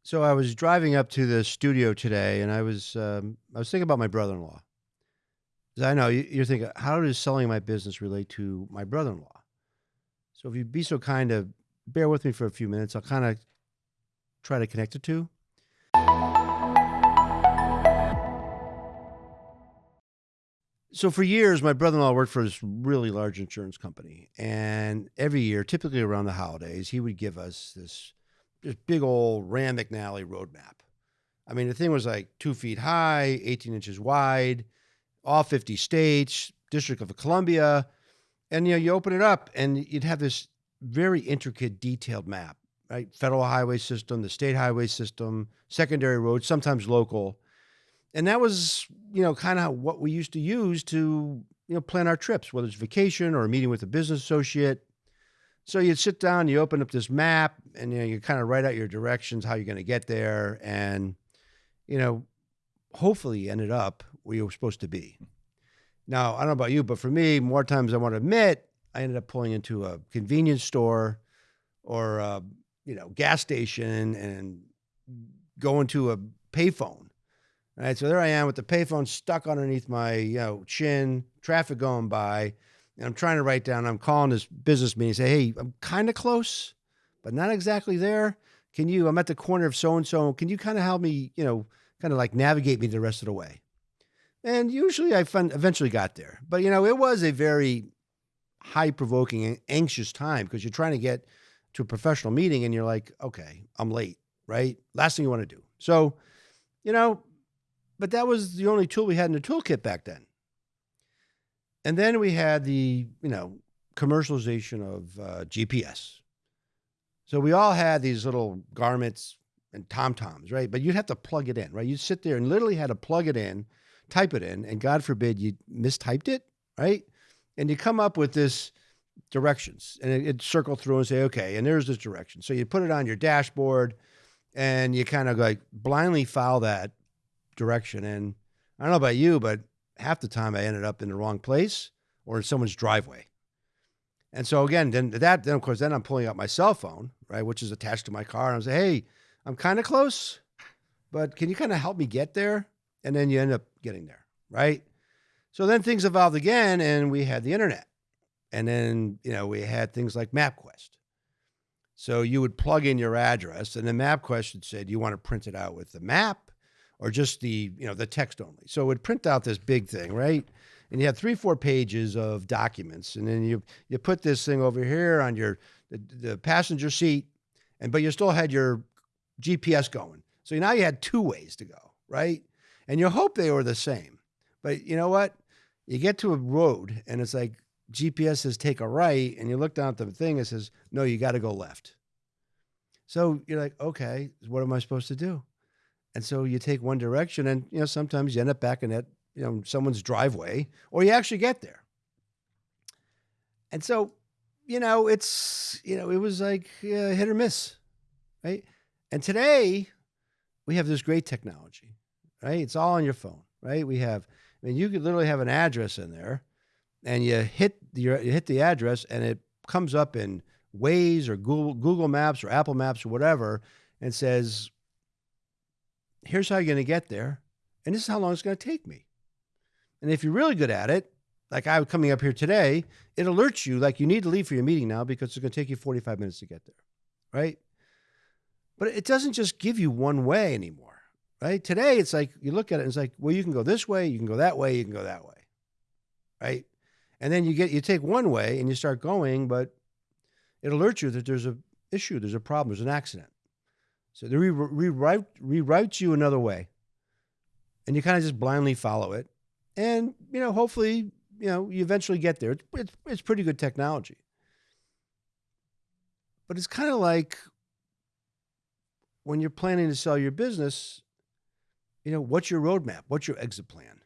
So I was driving up to the studio today, and I was thinking about my brother-in-law. 'Cause I know you're thinking, how does selling my business relate to my brother-in-law? So if you'd be so kind to bear with me for a few minutes, I'll kind of try to connect the two. So for years, my brother-in-law worked for this really large insurance company, and every year, typically around the holidays, he would give us this big old Rand McNally roadmap. I mean, the thing was like 2 feet high, 18 inches wide, all 50 states, District of Columbia. And, you open it up and you'd have this very intricate, detailed map, right? Federal highway system, the state highway system, secondary roads, sometimes local. And that was, kind of what we used to use to, plan our trips, whether it's vacation or a meeting with a business associate. So you'd sit down, you open up this map, and you kind of write out your directions, how you're going to get there, and you know, hopefully you ended up where you were supposed to be. Now, I don't know about you, but for me, more times I want to admit, I ended up pulling into a convenience store or gas station and going to a payphone. Right, so there I am with the payphone stuck underneath my chin, traffic going by, and I'm trying to write down. I'm calling this business meeting, say, "Hey, I'm kind of close, but not exactly there. I'm at the corner of so and so. Can you kind of help me? Kind of like navigate me the rest of the way?" And usually eventually got there, but it was a very high provoking and anxious time because you're trying to get to a professional meeting and you're like, "Okay, I'm late." Right, last thing you want to do. So, you know. But that was the only tool we had in the toolkit back then. And then we had the, commercialization of GPS. So we all had these little garments and tom-toms, right? But you'd have to plug it in, right? You'd sit there and literally had to plug it in, type it in, and God forbid you mistyped it, right? And you come up with this directions, and it'd circle through and say, okay, and there's this direction. So you put it on your dashboard, and you kind of like blindly follow that direction. And I don't know about you, but half the time I ended up in the wrong place or in someone's driveway. And so again, then of course, then I'm pulling out my cell phone, right, which is attached to my car. And I'm saying, "Hey, I'm kind of close, but can you kind of help me get there?" And then you end up getting there, right? So then things evolved again, and we had the internet. And then, we had things like MapQuest. So you would plug in your address, and then MapQuest would say, "Do you want to print it out with the map or just the text only?" So it would print out this big thing, right? And you had 3-4 pages of documents, and then you put this thing over here on the passenger seat, but you still had your GPS going. So now you had 2 ways to go, right? And you hope they were the same. But you know what? You get to a road, and it's like GPS says take a right, and you look down at the thing, it says, "No, you got to go left." So you're like, okay, what am I supposed to do? And so you take one direction and, sometimes you end up back in that, someone's driveway, or you actually get there. And so, it was like hit or miss, right? And today we have this great technology, right? It's all on your phone, right? You could literally have an address in there and you hit the address and it comes up in Waze or Google Maps or Apple Maps or whatever and says, "Here's how you're going to get there, and this is how long it's going to take me." And if you're really good at it, like I'm coming up here today, it alerts you like you need to leave for your meeting now because it's going to take you 45 minutes to get there, right? But it doesn't just give you one way anymore, right? Today, it's like you look at it and it's like, well, you can go this way, you can go that way, you can go that way, right? And then you take one way and you start going, but it alerts you that there's an issue, there's a problem, there's an accident. So they reroute you another way, and you kind of just blindly follow it, and hopefully you eventually get there. It's pretty good technology, but it's kind of like when you're planning to sell your business. What's your roadmap? What's your exit plan?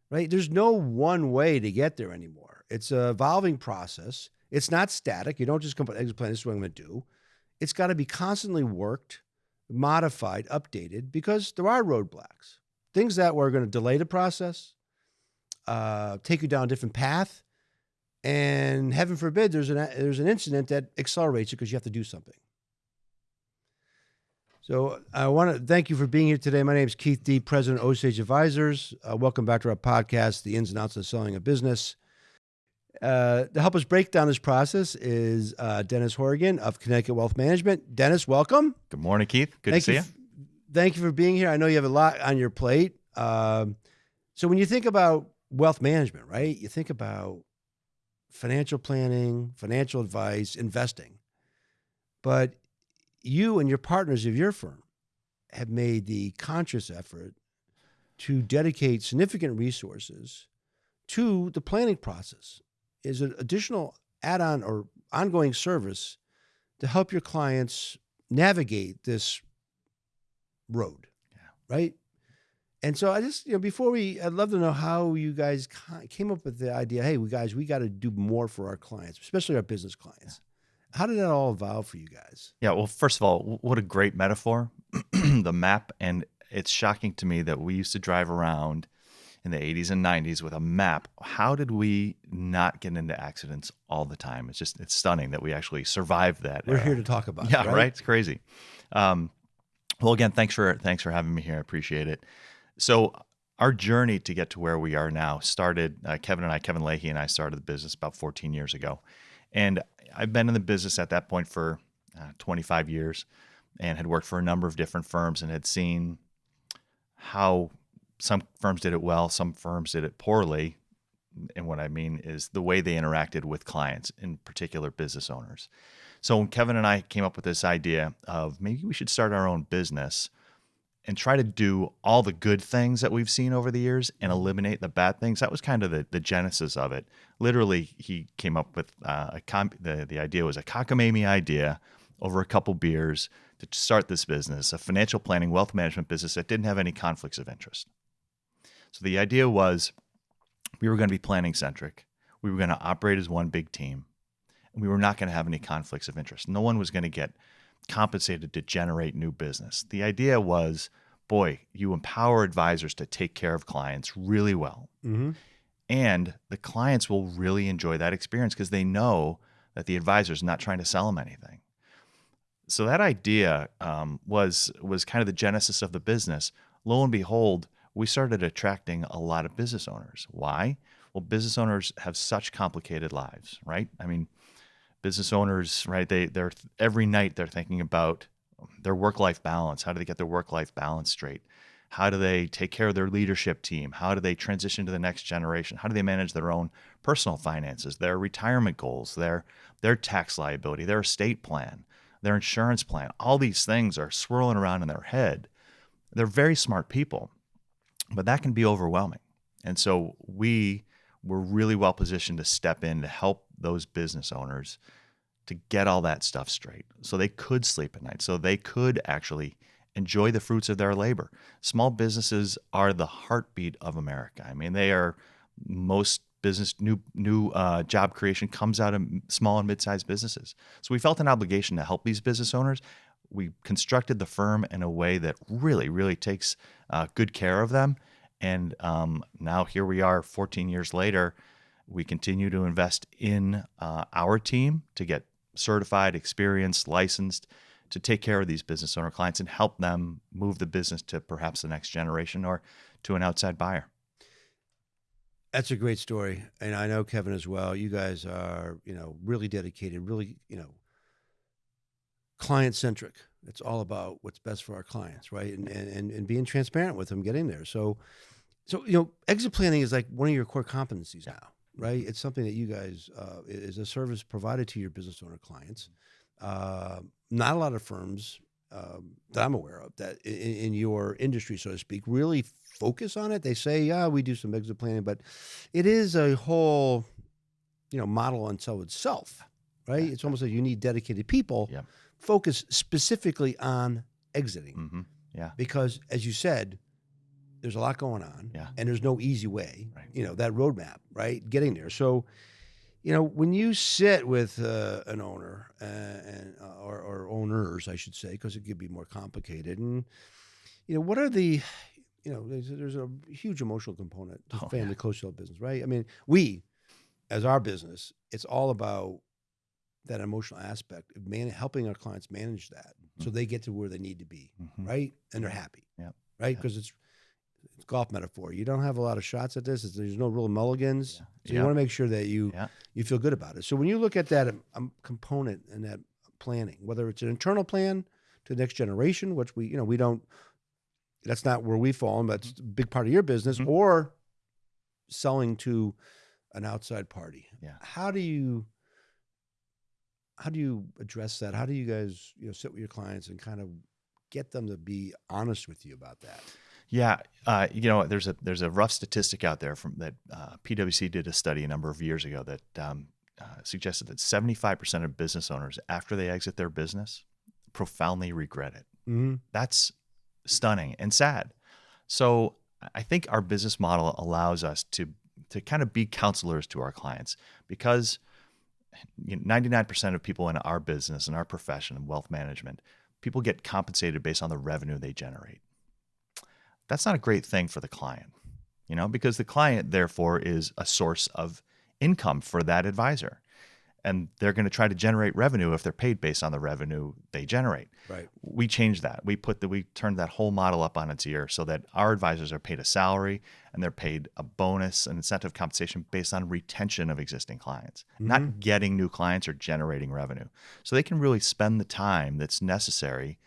Right? There's no one way to get there anymore. It's an evolving process. It's not static. You don't just come up with an exit plan. This is what I'm going to do. It's got to be constantly worked, modified, updated, because there are roadblocks, things that were going to delay the process, take you down a different path, and heaven forbid there's an incident that accelerates you because you have to do something. So I want to thank you for being here today. My name is Keith D, President of Osage Advisors. Welcome back to our podcast, The Ins and Outs of Selling a Business. To help us break down this process is Denis Horrigan of Connecticut Wealth Management. Dennis, welcome. Good morning, Keith. Good to see you. Thank you for being here. I know you have a lot on your plate. So when you think about wealth management, right, you think about financial planning, financial advice, investing. But you and your partners of your firm have made the conscious effort to dedicate significant resources to the planning process. Is an additional add-on or ongoing service to help your clients navigate this road, right? And so I just, I'd love to know how you guys came up with the idea, hey, we got to do more for our clients, especially our business clients. How did that all evolve for you guys? Yeah, well, first of all, what a great metaphor, the map. And it's shocking to me that we used to drive around in the 80s and 90s with a map. How did we not get into accidents all the time? It's stunning that we actually survived that. We're here to talk about it, Yeah, right? It's crazy. Well, again, thanks for having me here. I appreciate it. So our journey to get to where we are now started, Kevin Leahy and I started the business about 14 years ago. And I've been in the business at that point for 25 years and had worked for a number of different firms and had seen how some firms did it well, some firms did it poorly. And what I mean is the way they interacted with clients, in particular business owners. So when Kevin and I came up with this idea of maybe we should start our own business and try to do all the good things that we've seen over the years and eliminate the bad things. That was kind of the genesis of it. Literally, he came up with the idea was a cockamamie idea over a couple beers to start this business, a financial planning, wealth management business that didn't have any conflicts of interest. So the idea was we were going to be planning centric. We were going to operate as one big team. And we were not going to have any conflicts of interest. No one was going to get compensated to generate new business. The idea was, boy, you empower advisors to take care of clients really well. Mm-hmm. And the clients will really enjoy that experience because they know that the advisor is not trying to sell them anything. So that idea was kind of the genesis of the business. Lo and behold, we started attracting a lot of business owners. Why? Well, business owners have such complicated lives, right? I mean, business owners, right? They're every night they're thinking about their work-life balance. How do they get their work-life balance straight? How do they take care of their leadership team? How do they transition to the next generation? How do they manage their own personal finances, their retirement goals, their tax liability, their estate plan, their insurance plan? All these things are swirling around in their head. They're very smart people, but that can be overwhelming. And so we were really well positioned to step in to help those business owners to get all that stuff straight so they could sleep at night, so they could actually enjoy the fruits of their labor. Small businesses are the heartbeat of America. I mean, they are most business, new job creation comes out of small and mid-sized businesses. So we felt an obligation to help these business owners. We constructed the firm in a way that really, really takes good care of them. And now here we are 14 years later. We continue to invest in our team to get certified, experienced, licensed to take care of these business owner clients and help them move the business to perhaps the next generation or to an outside buyer. That's a great story. And I know Kevin as well. You guys are, really dedicated, really, client-centric. It's all about what's best for our clients, right? And being transparent with them, getting there. So exit planning is like one of your core competencies now, right? It's something that you guys is a service provided to your business owner clients. Not a lot of firms that I'm aware of that in your industry, so to speak, really focus on it. They say, yeah, we do some exit planning, but it is a whole, model unto itself, right? It's almost like you need dedicated people focus specifically on exiting. Mm-hmm. Yeah. Because as you said, there's a lot going on and there's no easy way, right. That roadmap, right? Getting there. So, when you sit with an owner or owners, I should say, because it could be more complicated. And, what are the, there's a huge emotional component to family close sale business, right? I mean, we, as our business, it's all about that emotional aspect of helping our clients manage that. so they get to where they need to be, Mm-hmm. right? And they're happy, Yeah. right? Because it's golf metaphor. You don't have a lot of shots at this. There's no real mulligans. Yeah. So you want to make sure that you feel good about it. So when you look at that component and that planning, whether it's an internal plan to the next generation, which we don't, that's not where we fall, and that's a big part of your business, or selling to an outside party. Yeah. How do you address that? How do you guys, sit with your clients and kind of get them to be honest with you about that? Yeah, there's a rough statistic out there from that PwC did a study a number of years ago that suggested that 75% of business owners, after they exit their business, profoundly regret it. Mm-hmm. That's stunning and sad. So I think our business model allows us to kind of be counselors to our clients, because 99% of people in our business and our profession in wealth management, people get compensated based on the revenue they generate. That's not a great thing for the client, because the client, therefore, is a source of income for that advisor. And they're going to try to generate revenue if they're paid based on the revenue they generate. Right. We changed that. We turned that whole model up on its ear so that our advisors are paid a salary and they're paid a bonus and incentive compensation based on retention of existing clients, not getting new clients or generating revenue. So they can really spend the time that's necessary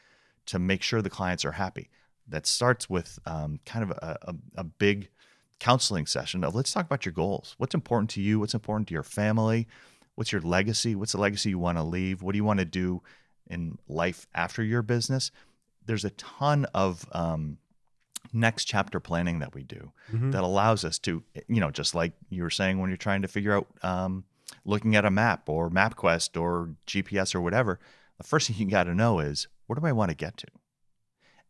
to make sure the clients are happy. That starts with kind of a big counseling session of, let's talk about your goals. What's important to you? What's important to your family? What's your legacy? What's the legacy you want to leave? What do you want to do in life after your business? There's a ton of next chapter planning that we do that allows us to, just like you were saying when you're trying to figure out, looking at a map or MapQuest or GPS or whatever, the first thing you got to know is, where do I want to get to?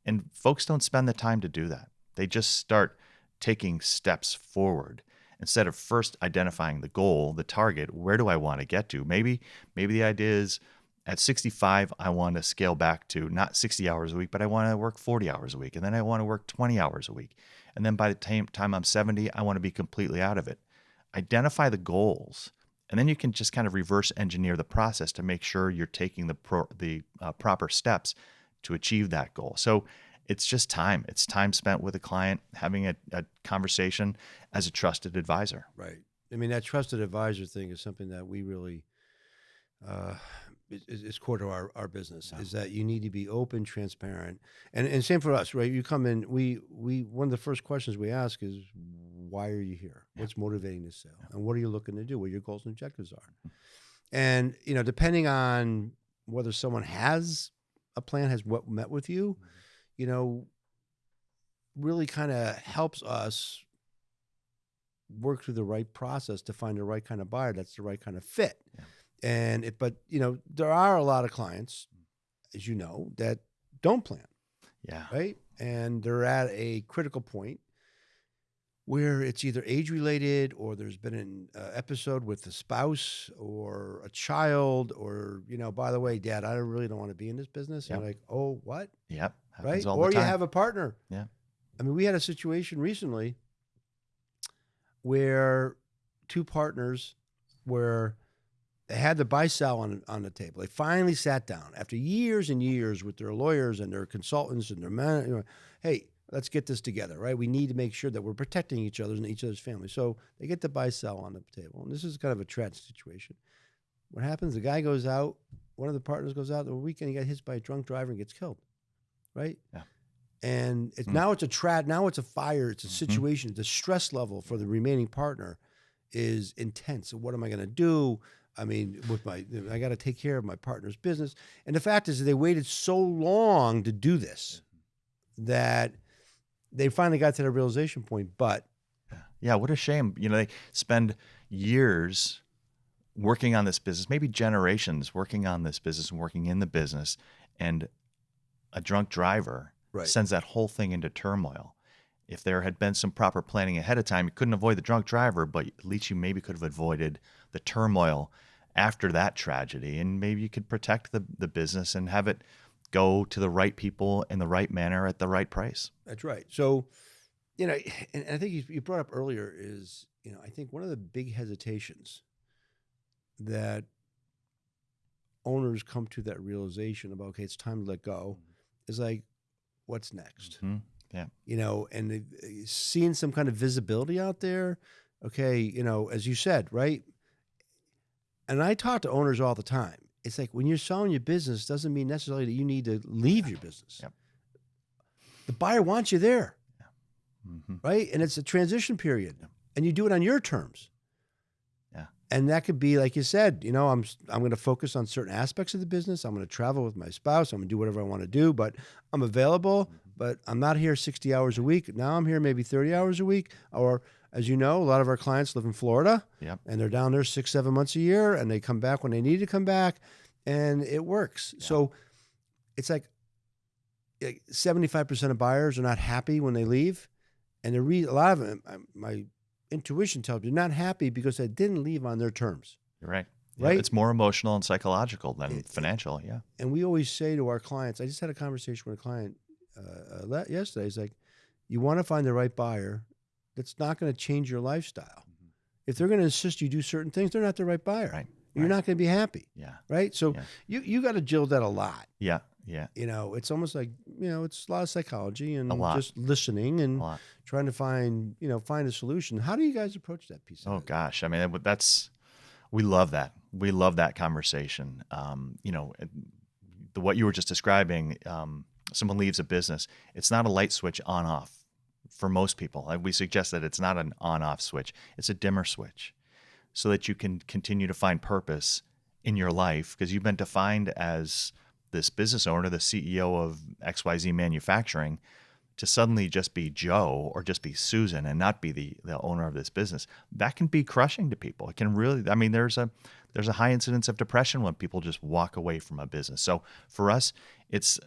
And folks don't spend the time to do that. They just start taking steps forward. Instead of first identifying the goal, the target, where do I want to get to? Maybe the idea is, at 65, I want to scale back to not 60 hours a week, but I want to work 40 hours a week. And then I want to work 20 hours a week. And then by the time I'm 70, I want to be completely out of it. Identify the goals. And then you can just kind of reverse engineer the process to make sure you're taking the proper steps to achieve that goal. So it's just time. It's time spent with a client, having a conversation as a trusted advisor. Right. I mean, that trusted advisor thing is something that we really is core to our business. Is that you need to be open, transparent, and same for us, right? You come in, we one of the first questions we ask is, why are you here? What's motivating this sale, and what are you looking to do? What your goals and objectives are, and depending on whether someone has a plan, has met with you, really kind of helps us work through the right process to find the right kind of buyer that's the right kind of fit. Yeah. But there are a lot of clients, as you know, that don't plan. Yeah. Right. And they're at a critical point where it's either age related, or there's been an episode with a spouse or a child, or, by the way, Dad, I really don't want to be in this business. Yep. And like, oh, what? Yep. Right. All Or the time. you have a partner. Yeah. I mean, we had a situation recently where two partners where they had the buy sell on the table. They finally sat down after years and years with their lawyers and their consultants and their man. Hey, let's get this together, right? We need to make sure that we're protecting each other and each other's family. So they get the buy sell on the table, and this is kind of a tragic situation. What happens? The guy goes out. One of the partners goes out the weekend. He got hit by a drunk driver and gets killed, right? Yeah. And it's now it's a fire. It's a situation. The stress level for the remaining partner is intense. So what am I going to do? I mean, I got to take care of my partner's business. And the fact is that they waited so long to do this that they finally got to the realization point. But yeah, what a shame. They spend years working on this business, maybe generations working on this business and working in the business, and a drunk driver sends that whole thing into turmoil. If there had been some proper planning ahead of time, you couldn't avoid the drunk driver, but at least you maybe could have avoided the turmoil after that tragedy, and maybe you could protect the business and have it go to the right people in the right manner at the right price. That's right. So, and I think you brought up earlier is, I think one of the big hesitations that owners come to that realization about, okay, it's time to let go, is like, what's next? Mhm. Yeah. You know, and seeing some kind of visibility out there. Okay, you know, as you said, right? And I talk to owners all the time. It's like when you're selling your business, doesn't mean necessarily that you need to leave your business. Yep. The buyer wants you there, Mhm. right? And it's a transition period, Yep. and you do it on your terms. Yeah. And that could be, like you said, you know, I'm going to focus on certain aspects of the business. I'm going to travel with my spouse. I'm going to do whatever I want to do, but I'm available. But I'm not here 60 hours a week. Now I'm here maybe 30 hours a week. Or, as you know, a lot of our clients live in Florida, Yep. and they're down there 6-7 months a year, and they come back when they need to come back, and it works. Yeah. So it's like 75% of buyers are not happy when they leave, and a lot of them, my intuition tells me, they're not happy because they didn't leave on their terms. You're right. Yeah, Right? it's more emotional and psychological than financial. Yeah. And we always say to our clients, I just had a conversation with a client yesterday. He's like, you want to find the right buyer that's not going to change your lifestyle. If they're going to insist you do certain things, they're not the right buyer. Right. You're not going to be happy. Yeah. Right? So Yeah. you got to jill that a lot. Yeah. Yeah. You know, it's almost like, you know, it's a lot of psychology and A lot. just listening and A lot. trying to find a solution. How do you guys approach that piece of Oh it? gosh. I mean, we love that. We love that conversation. You know, what you were just describing, someone leaves a business. It's not a light switch on off for most people. We suggest that it's not an on off switch. It's a dimmer switch so that you can continue to find purpose in your life, because you've been defined as this business owner, the CEO of XYZ Manufacturing, to suddenly just be Joe or just be Susan and not be the owner of this business. That can be crushing to people. It can really, I mean, there's a high incidence of depression when people just walk away from a business. So for us, it's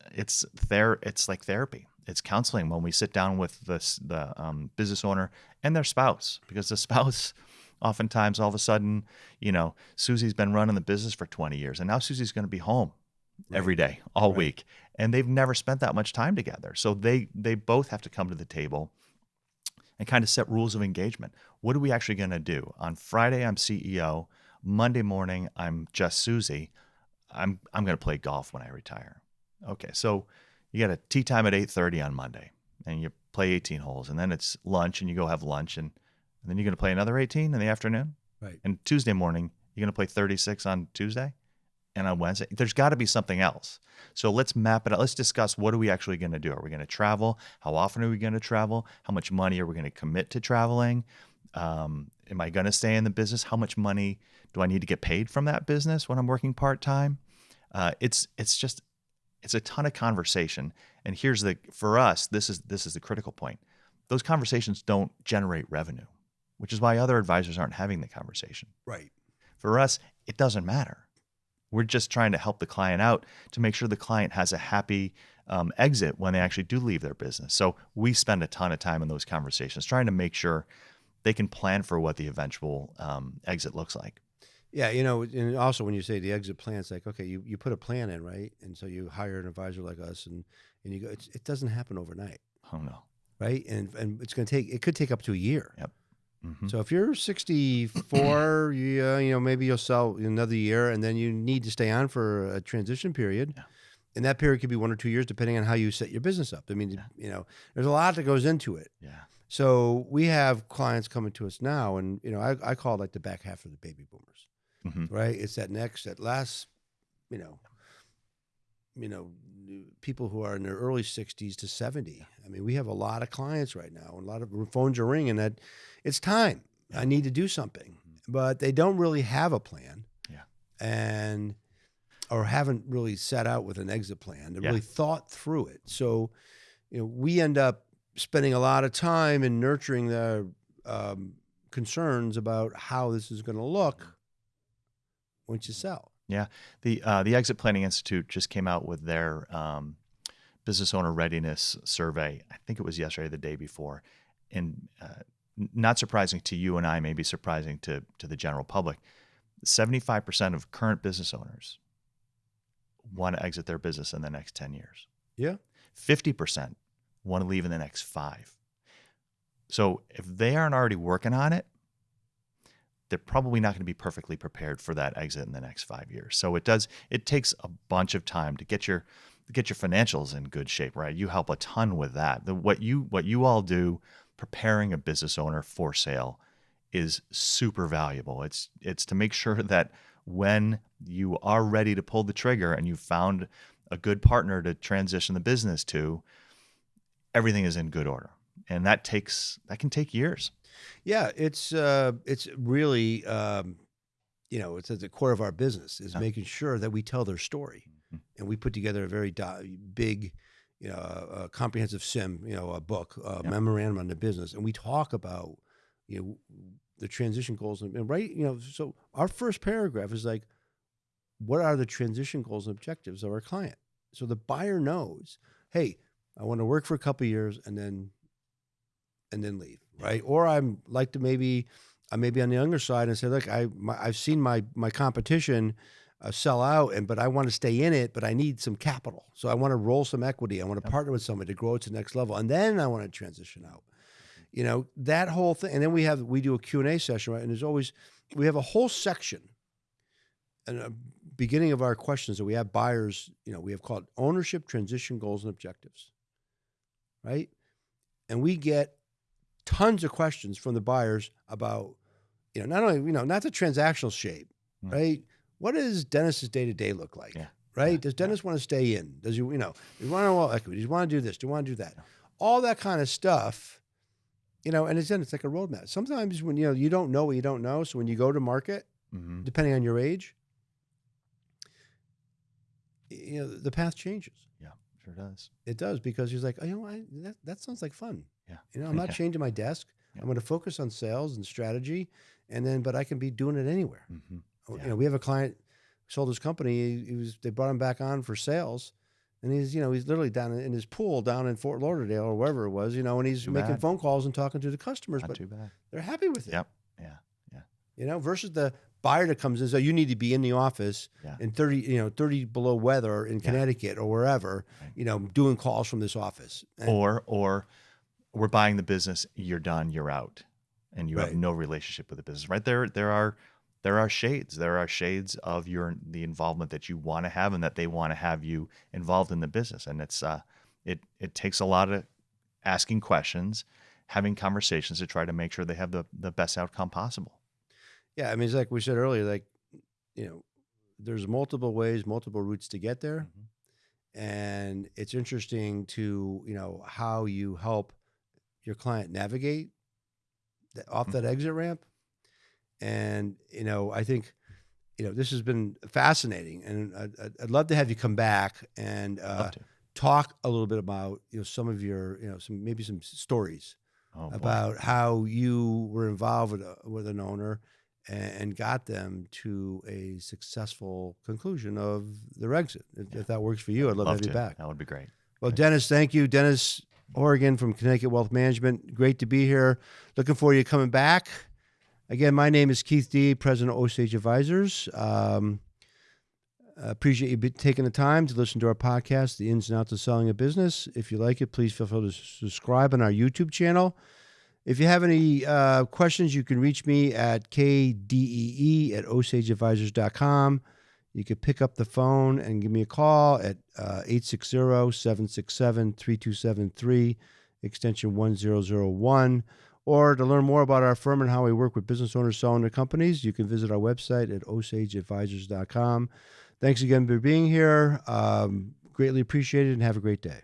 like therapy. It's counseling when we sit down with the business owner and their spouse, because the spouse, oftentimes all of a sudden, you know, Susie's been running the business for 20 years and now Susie's going to be home every day, all week. And they've never spent that much time together. So they both have to come to the table and kind of set rules of engagement. What are we actually going to do? On Friday, I'm CEO. Monday morning, I'm just Susie. I'm going to play golf when I retire. Okay, so you got a tea time at 8:30 on Monday, and you play 18 holes, and then it's lunch, and you go have lunch, and then you're going to play another 18 in the afternoon. Right. And Tuesday morning, you're going to play 36 on Tuesday. And on Wednesday, there's got to be something else. So let's map it out. Let's discuss, what are we actually going to do? Are we going to travel? How often are we going to travel? How much money are we going to commit to traveling? Am I going to stay in the business? How much money do I need to get paid from that business when I'm working part-time? It's a ton of conversation. And for us, this is the critical point. Those conversations don't generate revenue, which is why other advisors aren't having the conversation. Right. For us, it doesn't matter. We're just trying to help the client out to make sure the client has a happy exit when they actually do leave their business. So we spend a ton of time in those conversations trying to make sure they can plan for what the eventual exit looks like. Yeah, you know, and also when you say the exit plan, it's like, okay, you put a plan in, right? And so you hire an advisor like us, and you go, it doesn't happen overnight. Oh no. Right? And it could take up to a year. Yep. Mm-hmm. So if you're 64, you know, maybe you'll sell another year, and then you need to stay on for a transition period. Yeah. And that period could be 1 or 2 years, depending on how you set your business up. I mean, you know, there's a lot that goes into it. Yeah. So we have clients coming to us now, and, you know, I call it like the back half of the baby boomers, right? It's that last, you know, people who are in their early 60s to 70. I mean, we have a lot of clients right now, and a lot of phones are ringing that it's time. I need to do something, but they don't really have a plan. Yeah. Or haven't really set out with an exit plan. They really thought through it. So, you know, we end up spending a lot of time in nurturing their concerns about how this is going to look once you sell. Yeah, the Exit Planning Institute just came out with their business owner readiness survey. I think it was yesterday, or the day before, and not surprising to you and I, maybe surprising to the general public. 75% of current business owners want to exit their business in the next 10 years. Yeah, 50% want to leave in the next 5. So if they aren't already working on it, they're probably not going to be perfectly prepared for that exit in the next 5 years. So it takes a bunch of time to get your financials in good shape, right? You help a ton with that. What you all do preparing a business owner for sale is super valuable. It's to make sure that when you are ready to pull the trigger and you've found a good partner to transition the business to, everything is in good order. And that can take years. Yeah, it's really it's at the core of our business is making sure that we tell their story, and we put together a very big, comprehensive a book, memorandum on the business, and we talk about the transition goals and right. So our first paragraph is like, what are the transition goals and objectives of our client? So the buyer knows, hey, I want to work for a couple of years and then leave, right? Or I'm like to maybe on the younger side and say, look, I've seen my competition sell out, but I want to stay in it, but I need some capital. So I want to roll some equity. I want to partner with somebody to grow it to the next level, and then I want to transition out. That whole thing. And then we do a Q&A session, right? And we have a whole section and a beginning of our questions that we have buyers, we have called ownership, transition goals, and objectives, right? And we get tons of questions from the buyers about, not only, not the transactional shape, right? What does Dennis's day-to-day look like, right? Does Dennis want to stay in? Does he, does he want to own equity? Does he want to do this? Do you want to do that? All that kind of stuff, and it's like a roadmap. Sometimes when, you don't know what you don't know. So when you go to market, depending on your age, the path changes. Yeah, sure does. It does, because he's like, that sounds like fun. Yeah. I'm not chained to my desk. I'm going to focus on sales and strategy, but I can be doing it anywhere. We have a client who sold his company. They brought him back on for sales, and he's literally down in his pool down in Fort Lauderdale or wherever it was, and he's making phone calls and talking to the customers. Not but too bad. They're happy with it. Yep. Yeah. Versus the buyer that comes in, so you need to be in the office in 30 below weather in Connecticut or wherever, doing calls from this office. Or we're buying the business, you're done, you're out, and you have no relationship with the business, right? There are shades. There are shades of the involvement that you want to have and that they want to have you involved in the business. And it's it takes a lot of asking questions, having conversations to try to make sure they have the best outcome possible. Yeah, it's like we said earlier, there's multiple ways, multiple routes to get there. And it's interesting to, how you help your client navigate off that exit ramp. And, I think, this has been fascinating, and I'd love to have you come back and talk a little bit about, some of your, some stories about how you were involved with an owner and got them to a successful conclusion of their exit. If that works for you, I'd love to have you back. That would be great. Well, Dennis, thank you. Dennis Horrigan from Connecticut Wealth Management. Great to be here. Looking forward to you coming back. Again, my name is kdee, President of Osage Advisors. Appreciate you taking the time to listen to our podcast, The Ins and Outs of Selling a Business. If you like it, please feel free to subscribe on our YouTube channel. If you have any questions, you can reach me at kdee@osageadvisors.com. You can pick up the phone and give me a call at 860-767-3273, extension 1001. Or to learn more about our firm and how we work with business owners selling their companies, you can visit our website at osageadvisors.com. Thanks again for being here. Greatly appreciated, and have a great day.